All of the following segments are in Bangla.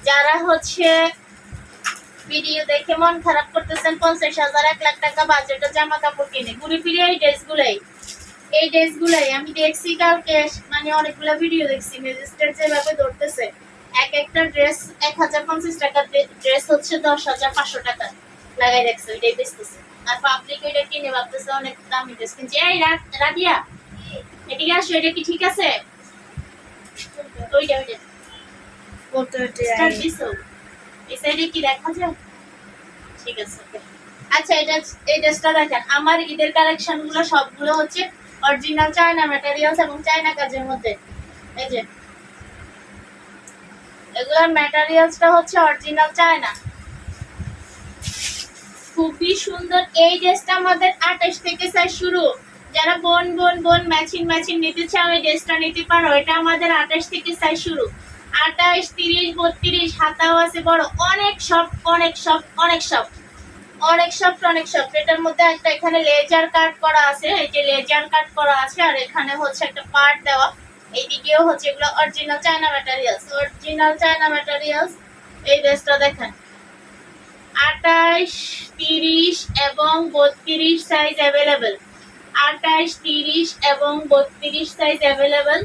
যারা হচ্ছে ভিডিও দেখে মন খারাপ করতেছেন, 50,000 1 লাখ টাকা বাজেটে জামা কাপড় কিনে ঘুরে ফিরে এই ড্রেসগুলাই আমি দেখছি কালকে, মানে অনেকগুলো ভিডিও দেখছি ম্যাজিস্ট্রেট যেভাবে ধরতেছে এক একটা ড্রেস 1050 টাকা ড্রেস হচ্ছে 10,500 টাকা লাগাই রাখছে, ওইটাই বেচতেছে। আর পাবলিক ওইটা কিনে ভাবতেছে অনেক দামি ড্রেস কিনছে। এই রাবিয়া এদিকে আসো, এটা কি ঠিক আছে? ওইটা ওইটা স্টার্ট দিছো এই সাইডে কি দেখা যায়? ঠিক আছে। আচ্ছা, এই ড্রেসটা দেখেন, আমার ঈদের কালেকশন গুলো সবগুলো হচ্ছে অরিজিনাল চায়না ম্যাটেরিয়ালস এবং চায়না কাজের মধ্যে। এই যে এগুলোর ম্যাটেরিয়ালসটা হচ্ছে অরিজিনাল চায়না, খুবই সুন্দর। এই ড্রেসটা আমাদের 28 থেকে সাইজ শুরু। যারা বোন ম্যাচিং নিতে চাও এই ড্রেসটা নিতে পারো। এটা আমাদের 28 থেকে সাইজ শুরু। 28, 30, 32 হাতাও আছে বড়। অনেক সফট। এটার মধ্যে একটা এখানে লেজার কাট করা আছে, এই যে লেজার কাট করা আছে, আর এখানে হচ্ছে একটা পার্ট দেওয়া। এইদিকেও হচ্ছে এগুলো অরিজিনাল চায়না ম্যাটেরিয়ালস। এই ড্রেসটা দেখেন 28, 30 এবং 32 সাইজ অ্যাভেলেবেল। 28, 30 এবং 32 সাইজ অ্যাভেলেবেল।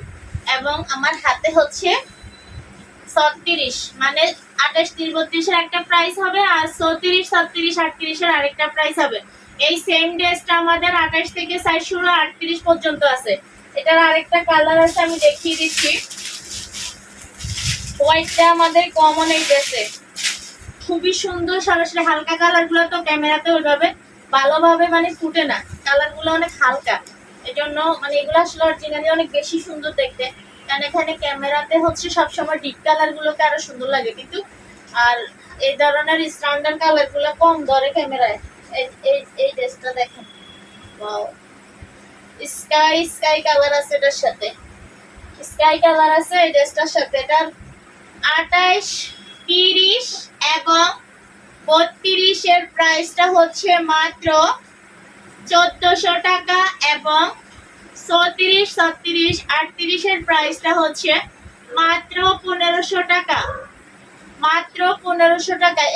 এবং আমার হাতে হচ্ছে 36, মানে 28, 30, 32 এর একটা প্রাইস হবে, আর 34, 36, 38 এর আরেকটা প্রাইস হবে। এই সেম ড্রেসটা আমাদের 28 থেকে সাইজ শুরু 38 পর্যন্ত আছে। এটার আরেকটা কালার আছে, আমি দেখিয়ে দিচ্ছি। হোয়াইটটা আমাদের কমন এই ড্রেসে, খুবই সুন্দর। সরাসরি হালকা কালার গুলো তো ক্যামেরাতে ওইভাবে ভালোভাবে মানে ফুটে না, কালার গুলো অনেক হালকা, এজন্য মানে এগুলো আসলে অরিজিনালি অনেক বেশি সুন্দর দেখতে। কারণ এখানে ক্যামেরাতে হচ্ছে সবসময় ডিপ কালার গুলোকে আরো সুন্দর লাগে, কিন্তু আর এই ধরনের স্ট্যান্ডার্ড কালার গুলো কম ধরে ক্যামেরায়। এই ড্রেসটা দেখেন, ওয়াও, স্কাই কালার আছে এটার সাথে, এই ড্রেসটার সাথে। এটার 28, 30 এবং 32 এর প্রাইসটা হচ্ছে মাত্র 1400 টাকা, এবং 34, 36, 38 এর প্রাইসটা হচ্ছে মাত্র 1500 টাকা।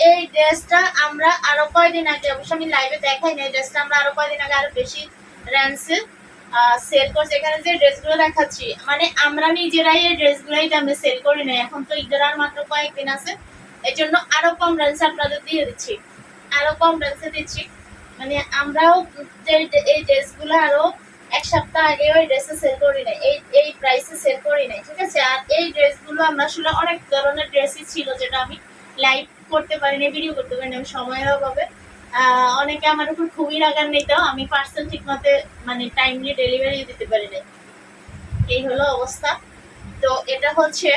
এই ড্রেসটা আমরা আরো কয়দিন আগে, অবশ্য আমি লাইভে দেখাই না, এই ড্রেসটা আমরা আরো কয়দিন আগে আরো বেশি রেঞ্জে সেল করছি। এখানে যে ড্রেসগুলো দেখাচ্ছি, মানে আমরা নিজেরাই এই ড্রেসগুলোই দামে সেল করি না। এখন তো ঈদের আর মাত্র কয়েকদিন আছে, এই জন্য আরো কম রেঞ্জে আপনাদের দিয়ে দিচ্ছি, মানে আমরাও এই ড্রেসগুলো আরো এক সপ্তাহ আগে ওই ড্রেসে সেল করি নাই, এই প্রাইসে সেল করি নাই, ঠিক আছে। আর এই ড্রেসগুলো আমরা আসলে অনেক ধরনের ড্রেসই ছিল যেটা আমি লাইভ করতে পারিনি, ভিডিও করতে পারিনি, আমি সময়ের অভাবে। অনেকে আমার উপর খুবই রাগার নিত, আমি পার্সেল ঠিক মতো মানে টাইমলি ডেলিভারি দিতে পারি নাই, এই হলো অবস্থা। তো এটা হচ্ছে,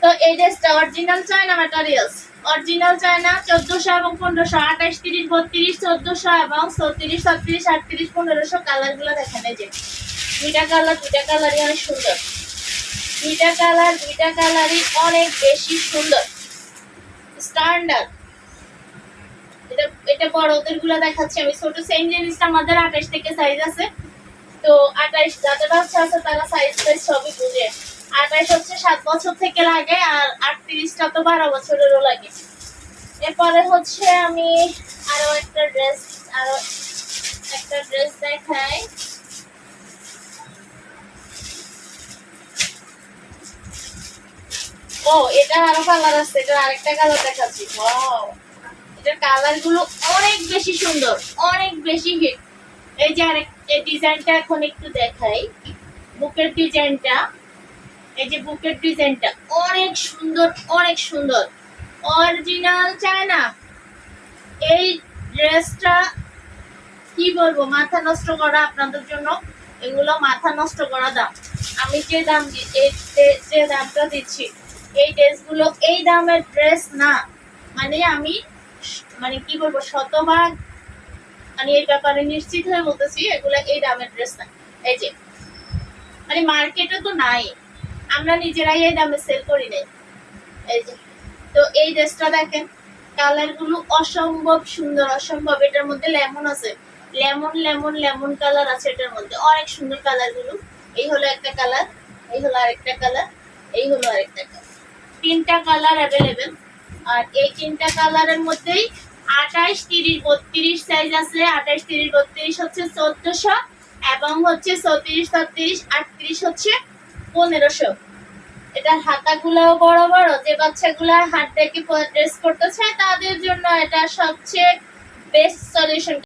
তো এই ড্রেসটা original China materials, original China 1400 এবং 1500, 28, 30, 32, 1400 এবং 34, 36, 38, 1500 কালার গুলো দেখেন। এই যে দুইটা কালারই অনেক সুন্দর, দুইটা কালারই অনেক বেশি সুন্দর, স্ট্যান্ডার্ড। এটা বড়দের গুলো দেখাচ্ছি আমি, ছোট সেম জিনিসটা আমাদের 28 থেকে সাইজ আছে। তো 28 যাদের বাচ্চা আছে তারা সাইজ সবই বুঝে। 28 হচ্ছে 7 বছর থেকে লাগে, আর 38টা তো 12 বছরেরও লাগে। এরপরে হচ্ছে আমি আরো একটা ড্রেস দেখাই। ও, এটা আরো কালার আছে, এটা আরেকটা কালার দেখাচ্ছি। ওয়াও, এটার কালার গুলো অনেক বেশি সুন্দর, অনেক বেশি হিট। এই যে এই ডিজাইনটা এখন একটু দেখাই, বুকের ডিজাইনটা, এই যে বুকের ডিজাইনটা অনেক সুন্দর, অরিজিনাল চায়না। এই ড্রেসটা কি বলবো, মাথা নষ্ট করা আপনাদের জন্য, এগুলো মাথা নষ্ট করা দাম। আমি যে দামটা দিচ্ছি, এই ড্রেসগুলো এই দামের ড্রেস না, মানে আমি মানে কি বলবো, শতভাগ মানে এই ব্যাপারে নিশ্চিত হয়ে বলতেছি, এগুলো এই দামের ড্রেস না। এই যে মানে মার্কেটে তো নাই, আমরা নিজেরাই এই দামে সেল করি নাই। এই যে, তো এই ড্রেসটা দেখেন, কালার গুলো অসম্ভব সুন্দর, অসম্ভব। এটার মধ্যে লেমন আছে, লেমন কালার আছে এটার মধ্যে, অনেক সুন্দর কালার গুলো। এই হলো একটা কালার, এই হলো আরেকটা কালার, এই হলো আরেকটা কালার, তিনটা কালার অ্যাভেলেবেল। আর এই তিনটা কালারের মধ্যেই 28, 30, 32 সাইজ আছে। 28, 30, 32 হচ্ছে 1400 এবং হচ্ছে 34, 36, 38 হচ্ছে 1500। এটার হাতাগুলোও বড় বড়, যে বাচ্চাগুলা হাত দেখে ড্রেস করতে চায় তাদের জন্য এটা সবচেয়ে বেস্ট সলিউশন।